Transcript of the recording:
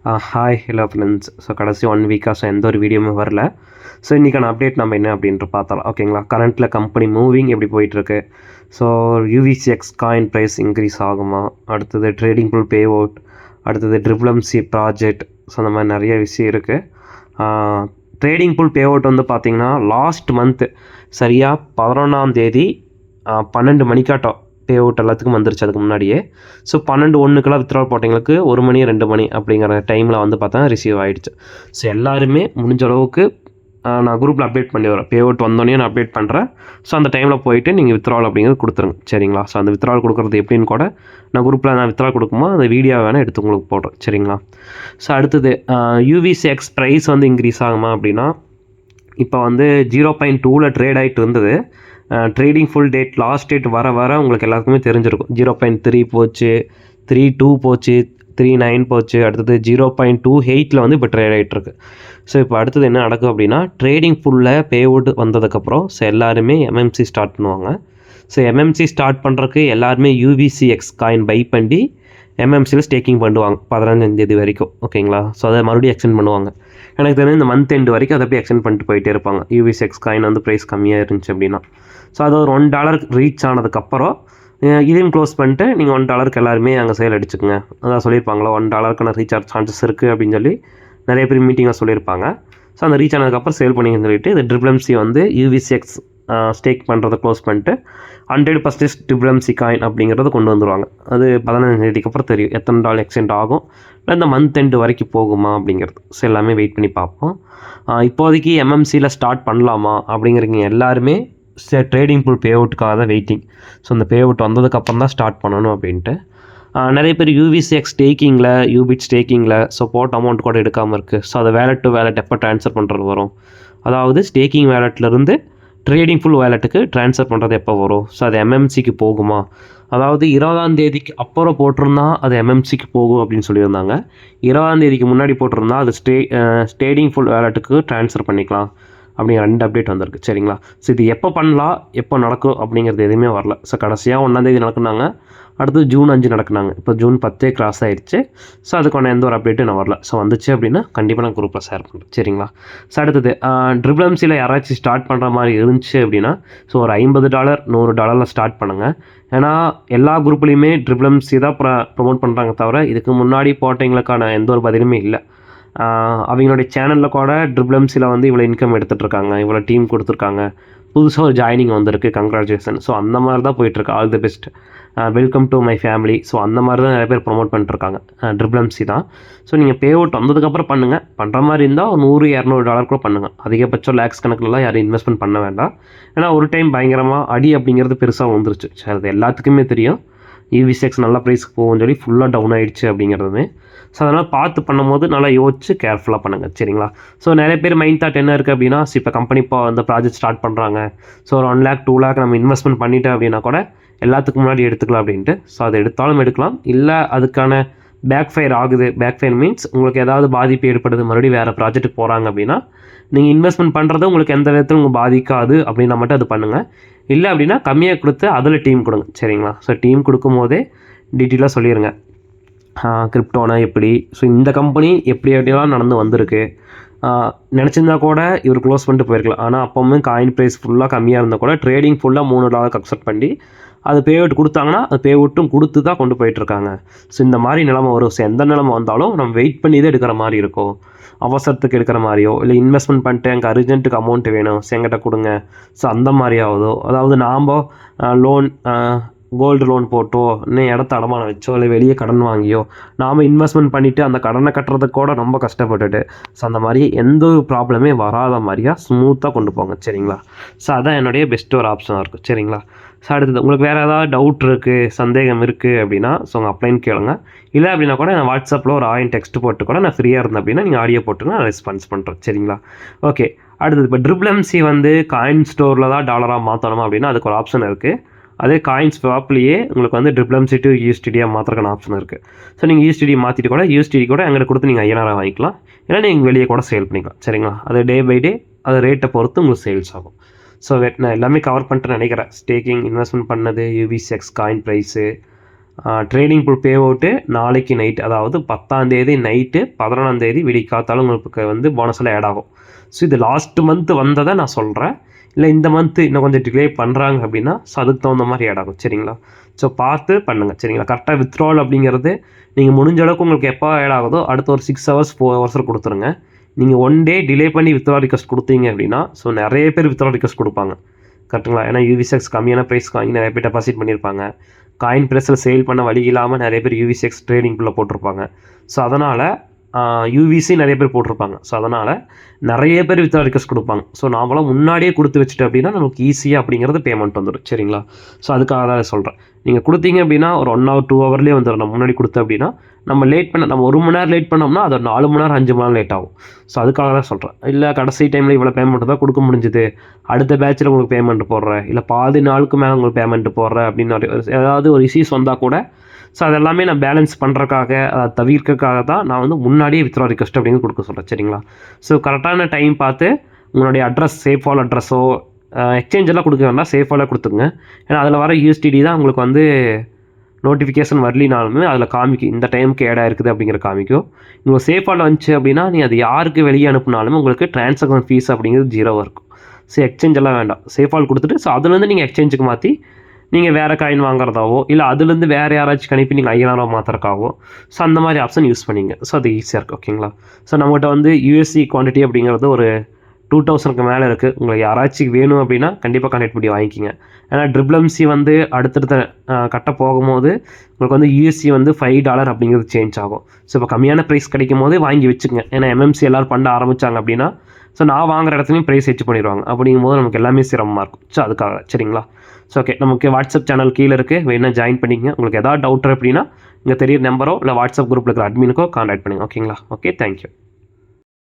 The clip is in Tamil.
Hi hello friends. ஸோ கடைசி 1 வீக்காக எந்த ஒரு வீடியோவுமே வரல. ஸோ இன்றைக்கான அப்டேட் நம்ம என்ன அப்படின்ட்டு பார்த்தலாம். ஓகேங்களா, கரண்ட்டில் கம்பெனி மூவிங் எப்படி போயிட்டுருக்கு, ஸோ யூவிசிஎக்ஸ் காயின் ப்ரைஸ் இன்க்ரீஸ் ஆகுமா, அடுத்தது ட்ரேடிங் புல் பே அவுட், அடுத்தது ட்ரிபிள்எம்சி ப்ராஜெக்ட், ஸோ அந்த மாதிரி நிறைய விஷயம் இருக்குது. ட்ரேடிங் புல் பே அவுட் வந்து பார்த்திங்கன்னா லாஸ்ட் மந்த்து சரியாக 11ஆம் தேதி 12 மணிக்காட்டம் பே அவுட் எல்லாத்துக்கும் வந்துருச்சு அதுக்கு முன்னாடியே. ஸோ 12:01 வித்ட்ரால் போட்டவங்களுக்கு 1 மணி 2 மணி அப்படிங்கிற டைமில் வந்து பார்த்தா ரிசீவ் ஆகிடுச்சு. ஸோ எல்லாருமே முடிஞ்ச அளவுக்கு நான் குரூப்பில் அப்டேட் பண்ணி வரேன். பே அவுட் வந்தோடனே நான் அப்டேட் பண்ணுறேன். ஸோ அந்த டைமில் போயிட்டு நீங்கள் வித்ட்ரால் அப்படிங்கிறது கொடுத்துருங்க, சரிங்களா. ஸோ அந்த வித்ட்ரால் கொடுக்குறது எப்படின்னு கூட நான் குரூப்பில் நான் வித்ட்ரால் கொடுக்கும்போது அந்த வீடியோ வேணால் எடுத்து உங்களுக்கு போடுறேன், சரிங்களா. ஸோ அடுத்தது யூவிசிஎக்ஸ் ப்ரைஸ் வந்து இன்க்ரீஸ் ஆகுமா அப்படின்னா, இப்போ வந்து 0.2 ட்ரேட் ஆகிட்டு இருந்தது. Trading full date last date வர உங்களுக்கு எல்லாருக்குமே தெரிஞ்சிருக்கும். 0.3 போச்சு, 3.2 போச்சு, 3.9 போச்சு, அடுத்தது 0.28 வந்து இப்போ ட்ரேட் ஆகிட்டுருக்கு. ஸோ இப்போ அடுத்தது என்ன நடக்கும் அப்படின்னா, ட்ரேடிங் ஃபுல்லில் பே அவுட் வந்ததுக்கப்புறம் ஸோ எல்லாருமே எம்எம்சி ஸ்டார்ட் பண்ணுவாங்க. ஸோ எம்எம்சி ஸ்டார்ட் பண்ணுறதுக்கு எல்லாருமே யூவிசிஎக்ஸ் காயின் பை பண்ணி எம்எம்சியில் ஸ்டேக்கிங் பண்ணுவாங்க 15ஆம் தேதி வரைக்கும், ஓகேங்களா. ஸோ அதை மறுபடியும் எக்ஸ்டெண்ட் பண்ணுவாங்க. எனக்கு தெரிஞ்சு இந்த மந்த் எண்டு வரைக்கும் அதை போய் எக்ஸ்டெண்ட் பண்ணிட்டு போயிட்டே இருப்பாங்க. யூவிசிஎக்ஸ் காயின் வந்து ப்ரைஸ் கம்மியாக இருந்துச்சு அப்படின்னா. ஸோ அது ஒரு $1 ரீச் ஆனதுக்கப்புறம் இதையும் க்ளோஸ் பண்ணிட்டு நீங்கள் $1 எல்லாருமே அங்கே சேல் அடிச்சுக்கோங்க. அதான் சொல்லியிருப்பாங்களா, $1 ரீச் ஆகிற சான்சஸ் இருக்குது அப்படின்னு சொல்லி நிறைய பேர் மீட்டிங்கில் சொல்லியிருப்பாங்க. ஸோ அந்த ரீச் ஆனதுக்கப்புறம் சேல் பண்ணிங்கன்னு சொல்லிட்டு இது ட்ரிபிள்எம்சி வந்து யூவிசிஎக்ஸ் ஸ்டேக் பண்ணுறதை க்ளோஸ் பண்ணிட்டு 100% ட்ரிபிள்எம்சி காயின் அப்படிங்கிறத கொண்டு வந்துடுவாங்க. அது 15ஆம் தேதிக்கு அப்புறம் தெரியும் எத்தனை டாலர் எக்ஸ்டெண்ட் ஆகும், இல்லை இந்த மந்த் எண்டு வரைக்கும் போகுமா அப்படிங்கிறது. ஸோ எல்லாமே வெயிட் பண்ணி பார்ப்போம். இப்போதைக்கு எம்எம்சியில் ஸ்டார்ட் பண்ணலாமா அப்படிங்கிறீங்க எல்லாருமே ட்ரேடிங் புல் பே அவுட்டுக்காக தான் வெயிட்டிங். ஸோ அந்த பே அவுட் வந்ததுக்கப்புறம் தான் ஸ்டார்ட் பண்ணணும் அப்படின்ட்டு. நிறைய பேர் யூவிசிஎக்ஸ் ஸ்டேக்கிங்கில் யூபிட் ஸ்டேக்கிங்கில் ஸோ போட்ட அமௌண்ட் கூட எடுக்காமல் இருக்குது. ஸோ அதை வேலட் டு வேலட் எப்போ ட்ரான்ஸ்ஃபர் பண்ணுறது வரும், அதாவது ஸ்டேக்கிங் வேலட்லேருந்து ட்ரேடிங் ஃபுல் வேலட்டுக்கு ட்ரான்ஸ்ஃபர் பண்ணுறது எப்போ வரும், ஸோ அது எம்எம்சிக்கு போகுமா, அதாவது 20ஆம் தேதிக்கு அப்புறம் போட்டிருந்தா அது எம்எம்சிக்கு போகும் அப்படின்னு சொல்லியிருந்தாங்க. 20ஆம் தேதிக்கு முன்னாடி போட்டிருந்தா அது ட்ரேடிங் ஃபுல் வேலட்டுக்கு ட்ரான்ஸ்ஃபர் பண்ணிக்கலாம் அப்படிங்கிற 2 அப்டேட் வந்திருக்கு, சரிங்களா. ஸோ இது எப்போ பண்ணலாம், எப்போ நடக்கும் அப்படிங்கிறது எதுவுமே வரல. ஸோ கடைசியாக 1ஆம் தேதி நடக்குனாங்க, அடுத்தது ஜூன் 5 நடக்குனாங்க, இப்போ ஜூன் 10 கிராஸ் ஆகிடுச்சு. ஸோ அதுக்கான எந்த ஒரு அப்டேட்டும் நான் வரல. ஸோ வந்துச்சு அப்படின்னா கண்டிப்பாக நான் குரூப்பில் ஷேர் பண்ணுறேன், சரிங்களா. ஸோ அடுத்தது ட்ரிபிள்எம்சியில் யாராச்சும் ஸ்டார்ட் பண்ணுற மாதிரி இருந்துச்சு அப்படின்னா ஸோ ஒரு $50 $100 ஸ்டார்ட் பண்ணுங்கள். ஏன்னா எல்லா குரூப்லேயுமே ட்ரிபிள்எம்சி தான் ப்ரொமோட் பண்ணுறாங்க தவிர இதுக்கு முன்னாடி போட்டவங்களுக்கான எந்த ஒரு பதிலுமே இல்லை. அவங்களுடைய சேனலில் கூட ட்ரிபிள்எம்சியில் வந்து இவ்வளோ இன்கம் எடுத்துகிட்ருக்காங்க, இவ்வளோ டீம் கொடுத்துருக்காங்க, புதுசாக ஒரு ஜாயினிங் வந்திருக்கு, கங்க்ராச்சுலேஷன். ஸோ அந்த மாதிரி தான் போயிட்டுருக்கு. All the best, welcome to my family. So அந்த மாதிரி தான் நிறைய பேர் ப்ரொமோட் பண்ணிட்டுருக்காங்க. ட்ரிபிள்எம்சி தான். ஸோ நீங்கள் பே அவுட் வந்ததுக்கப்புறம் பண்ணுங்கள். பண்ணுற மாதிரி இருந்தால் $100-200 கூட பண்ணுங்கள். அதிகபட்சம் லேக்ஸ் கணக்கிலலாம் யாரும் இன்வெஸ்ட்மெண்ட் பண்ண வேண்டாம். ஏன்னா ஒரு டைம் பயங்கரமாக அடி அப்படிங்கிறது பெருசாக வந்துருச்சு. சரி, அது எல்லாத்துக்குமே தெரியும். யூவிசிஎக்ஸ் நல்ல ப்ரைஸ்க்கு போகும்னு சொல்லி ஃபுல்லாக டவுன் ஆகிடுச்சு அப்படிங்கிறதுமே. ஸோ அதனால் பார்த்து பண்ணும்போது நல்லா யோசிச்சு கேர்ஃபுல்லாக பண்ணுங்கள், சரிங்களா. ஸோ நிறைய பேர் மைண்ட் தாட் என்ன இருக்குது அப்படின்னா, இப்போ கம்பெனி இப்போ அந்த ப்ராஜெக்ட் ஸ்டார்ட் பண்ணுறாங்க, ஸோ ஒரு 1 lakh 2 lakh நம்ம இன்வெஸ்ட்மெண்ட் பண்ணிட்டேன் அப்படின்னா கூட எல்லாத்துக்கும் முன்னாடி எடுத்துக்கலாம் அப்படின்ட்டு. ஸோ அதை எடுத்தாலும் எடுக்கலாம், இல்லை அதுக்கான பேக் ஃபயர் ஆகுது. பேக் ஃபயர் மீன்ஸ் உங்களுக்கு ஏதாவது பாதிப்பு ஏற்படுது, மறுபடியும் வேறு ப்ராஜெக்ட்டுக்கு போகிறாங்க அப்படின்னா நீங்கள் இன்வெஸ்ட்மெண்ட் பண்ணுறது உங்களுக்கு எந்த விதத்தில் உங்களுக்கு பாதிக்காது அப்படின்னா மட்டும் அது பண்ணுங்கள். இல்லை அப்படின்னா கம்மியாக கொடுத்து அதில் டீம் கொடுங்க, சரிங்களா. ஸோ டீம் கொடுக்கும் போதே டீட்டெயிலாக சொல்லிடுங்க, கிரிப்டோனா எப்படி, ஸோ இந்த கம்பெனி எப்படியெல்லாம் நடந்து வந்திருக்கு. நினச்சிருந்தா கூட இவர் க்ளோஸ் பண்ணிட்டு போயிருக்கலாம். ஆனால் அப்போவுமே காயின் ப்ரைஸ் ஃபுல்லாக கம்மியாக இருந்தால் கூட ட்ரேடிங் ஃபுல்லாக $3 அக்செப்ட் பண்ணி அது பே அவுட் கொடுத்தாங்கன்னா அது பே அவுட்டும் கொடுத்து தான் கொண்டு போயிட்டுருக்காங்க. ஸோ இந்த மாதிரி நிலமை வரும். ஸோ எந்த நிலமை வந்தாலும் நம்ம வெயிட் பண்ணி தான் எடுக்கிற மாதிரி இருக்கும். அவசரத்துக்கு எடுக்கிற மாதிரியோ, இல்லை இன்வெஸ்ட்மெண்ட் பண்ணிட்டு எனக்கு அர்ஜென்ட்டுக்கு அமௌண்ட் வேணும், ஸோ எங்கிட்ட கொடுங்க, ஸோ அந்த மாதிரியாவதோ, அதாவது நாம் லோன் கோல்டு லோன் போட்டோ, இன்னும் இடத்த அடமானம் வச்சோ, இல்லை வெளியே கடன் வாங்கியோ நாம் இன்வெஸ்ட்மெண்ட் பண்ணிவிட்டு அந்த கடனை கட்டுறதுக்கு கூட ரொம்ப கஷ்டப்பட்டுட்டு, ஸோ அந்த மாதிரி எந்த ஒரு ப்ராப்ளமே வராத மாதிரியாக ஸ்மூத்தாக கொண்டு போங்க, சரிங்களா. ஸோ அதான் என்னுடைய பெஸ்ட்டு ஒரு ஆப்ஷனாக இருக்கும், சரிங்களா. ஸோ அடுத்தது உங்களுக்கு வேறு ஏதாவது டவுட் இருக்குது, சந்தேகம் இருக்குது அப்படின்னா ஸோ உங்கள் அப்ளைன் கேளுங்க. இல்லை அப்படின்னா கூட நான் வாட்ஸ்அப்பில் ஒரு 1000 டெக்ஸ்ட் போட்டு கூட நான் ஃப்ரீயாக இருந்தேன் அப்படின்னா நீங்கள் ஆடியோ போட்டுங்க, நான் ரெஸ்பான்ஸ் பண்ணுறேன், சரிங்களா. ஓகே, அடுத்தது இப்போ ட்ரிபிள்எம்சி வந்து காயின் ஸ்டோரில் தான் டாலராக மாற்றணுமா அப்படின்னா அதுக்கு ஒரு ஆப்ஷன் இருக்குது. அதே காயின் ஸ்வாப்லேயே உங்களுக்கு வந்து ட்ரிபிள்எம்சி டு யூஎஸ்டிடியாக மாற்றுறக்கான ஆப்ஷன் இருக்குது. ஸோ நீங்கள் யூஎஸ்டிடி மாற்றிட்டு கூட யூஎஸ்டிடி கூட எங்கிட்ட கொடுத்து நீங்கள் 5000 வாங்கிக்கலாம், இல்லை நீங்கள் வெளியே கூட சேல் பண்ணிக்கலாம், சரிங்களா. அது டே பை டே அது ரேட்டை பொறுத்து உங்களுக்கு சேல்ஸ் ஆகும். ஸோ நான் எல்லாமே கவர் பண்ணிட்டு நினைக்கிறேன். ஸ்டேக்கிங், இன்வெஸ்ட்மெண்ட் பண்ணது, யூவிசிஎக்ஸ் காயின் ப்ரைஸு, ட்ரேடிங் புல் பே அவுட்டு நாளைக்கு நைட், அதாவது 10ஆம் நைட்டு 11ஆம் விடிக்காத்தாலும் உங்களுக்கு வந்து போனஸில் ஆட் ஆகும். ஸோ இது லாஸ்ட் மந்த் வந்ததை நான் சொல்கிறேன். இல்லை இந்த மந்த்து இன்னும் கொஞ்சம் டிலே பண்ணுறாங்க அப்படின்னா ஸோ அதுக்கு தகுந்த மாதிரி ஆட் ஆகும். சரிங்களா? ஸோ பார்த்து பண்ணுங்கள். சரிங்களா? கரெக்டாக வித்ட்ரால் அப்படிங்கிறது நீங்கள் முடிஞ்ச அளவுக்கு உங்களுக்கு எப்போ ஆட் ஆகுதோ அடுத்த ஒரு 6 hours 4 hours கொடுத்துருங்க. நீங்கள் 1 day டிலே பண்ணி வித்ட்ரா ரிக்வஸ்ட் கொடுத்தீங்க அப்படின்னா ஸோ நிறைய பேர் வித்ட்ரா ரிக்வஸ்ட் கொடுப்பாங்க. கரெக்டுங்களா? ஏன்னா UVCX கம்மியான ப்ரைஸ்க்கு வாங்கி நிறைய பேர் டெபாசிட் பண்ணியிருப்பாங்க. காயின் ப்ரைஸில் சேல் பண்ண வழி இல்லாமல் நிறைய பேர் UVCX ட்ரேடிங்குள்ளே போட்டிருப்பாங்க. ஸோ அதனால் UVC நிறைய பேர் போட்டிருப்பாங்க. ஸோ அதனால் நிறைய பேர் வித்ட்ரா ரிக்வஸ்ட் கொடுப்பாங்க. ஸோ நாமளாம் முன்னாடியே கொடுத்து வச்சுட்டு அப்படின்னா நமக்கு ஈஸியாக அப்படிங்கிறது பேமெண்ட் வந்துடும். சரிங்களா? ஸோ அதுக்காக தான் சொல்கிறேன். நீங்கள் கொடுத்தீங்க அப்படின்னா ஒரு 1 hour 2 hourலேயே வந்துடும். நம்ம முன்னாடி கொடுத்து அப்படின்னா நம்ம நம்ம 1 மணி நேரம் லேட் பண்ணோம்னா அது ஒரு 4 மணி நேரம் 5 மணி நேரம் லேட் ஆகும். ஸோ அதுக்காக தான் சொல்கிறேன். இல்லை கடைசி டைமில் இவ்வளோ பேமெண்ட் தான் கொடுக்க முடிஞ்சுது, அடுத்த பேட்சில் உங்களுக்கு பேமெண்ட் போடுறேன், இல்லை பாதி நாளுக்கு மேலே உங்களுக்கு பேமெண்ட் போடுறேன் அப்படின்னு ஏதாவது ஒரு இஷ்யூஸ் வந்தால் கூட ஸோ அதெல்லாமே நான் பேலன்ஸ் பண்ணுறக்காக அதை தவிர்க்கிறதுக்காக தான் நான் வந்து முன்னாடியே வித்ட்ரா ரிக்வஸ்ட் அப்படிங்கிறது கொடுக்க சொல்கிறேன். சரிங்களா? ஸோ கரெக்டான டைம் பார்த்து உங்களுடைய அட்ரஸ் சேஃபால் அட்ரஸோ எக்ஸ்சேஞ்ச் எல்லாம் கொடுக்க வேண்டாம், சேஃபாலே கொடுத்துங்க. ஏன்னா அதில் வர USDT தான் உங்களுக்கு வந்து நோட்டிஃபிகேஷன் வரலினாலுமே அதில் காமிக்கும் இந்த டைமுக்கு ஆட் ஆயிருக்குது அப்படிங்கிற காமிக்கும். உங்களுக்கு சேஃபால் வந்துச்சு அப்படின்னா நீ அது யாருக்கு வெளியே அனுப்புனாலுமே உங்களுக்கு ட்ரான்சாக்ஷன் ஃபீஸ் அப்படிங்கிறது 0 இருக்கும். ஸோ எக்ஸ்சேஞ்ச் எல்லாம் வேண்டாம், சேஃபால் கொடுத்துட்டு ஸோ அதுலேருந்து நீங்கள் எக்ஸ்சேஞ்சுக்கு மாற்றி நீங்கள் வேறு காயின் வாங்குறதாவோ இல்லை அதுலேருந்து வேறு யாராச்சும் கணிப்பி நீங்கள் 5000 மாற்றுறக்காவோ ஸோ அந்த மாதிரி ஆப்ஷன் யூஸ் பண்ணிங்க. ஸோ அது ஈஸியாக இருக்குது. ஓகேங்களா? ஸோ நம்மகிட்ட வந்து USD குவான்டிட்டி அப்படிங்கிறது ஒரு 2000க்கு மேலே இருக்குது. உங்களுக்கு யாராச்சும் வேணும் அப்படின்னா கண்டிப்பாக கனெக்ட் பண்ணி வாங்கிக்கிங்க. ஏன்னா ட்ரிபிள்எம்சி வந்து அடுத்தடுத்த கட்ட போகும்போது உங்களுக்கு வந்து USD வந்து $5 அப்படிங்கிறது சேஞ்ச் ஆகும். ஸோ இப்போ கம்மியான ப்ரைஸ் கிடைக்கும் போது வாங்கி வச்சுக்கோங்க. ஏன்னா MMC எல்லோரும் பண்ண ஆரம்பித்தாங்க அப்படின்னா ஸோ நான் வாங்குற இடத்துலையும் ப்ரைஸ் ஹெச் பண்ணிடுவாங்க. அப்படிங்கும்போது நமக்கு எல்லாமே சிரமமாக இருக்கும். ஸோ அதுக்காக. சரிங்களா? ஸோ ஓகே, நமக்கு வாட்ஸ்அப் சேனல் கீழே இருக்குது, வேணா ஜாயின் பண்ணிக்கங்க. உங்களுக்கு எதாவது டவுட் அப்படின்னா இங்கே தெரியுற நம்பரோ இல்லை வாட்ஸ்அப் குரூப்பில் இருக்கிற அட்மினுக்கோ கான்டாக்ட் பண்ணுங்கள். ஓகேங்களா? Okay, thank you.